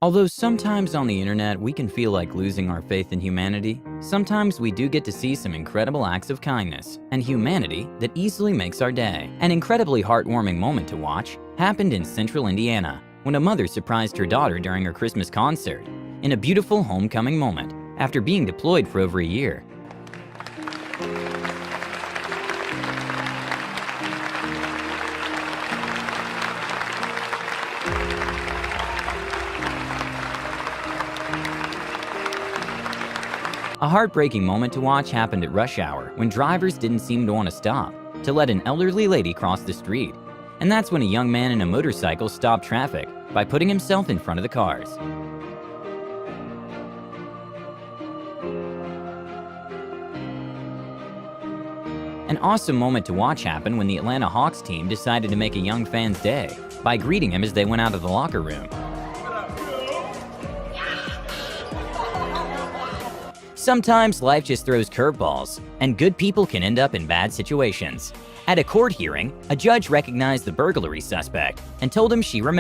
Although sometimes on the internet we can feel like losing our faith in humanity, sometimes we do get to see some incredible acts of kindness and humanity that easily makes our day. An incredibly heartwarming moment to watch happened in central Indiana when a mother surprised her daughter during her Christmas concert in a beautiful homecoming moment after being deployed for over a year. A heartbreaking moment to watch happened at rush hour when drivers didn't seem to want to stop to let an elderly lady cross the street. And that's when a young man in a motorcycle stopped traffic by putting himself in front of the cars. An awesome moment to watch happened when the Atlanta Hawks team decided to make a young fan's day by greeting him as they went out of the locker room. Sometimes life just throws curveballs, and good people can end up in bad situations. At a court hearing, a judge recognized the burglary suspect and told him she remembered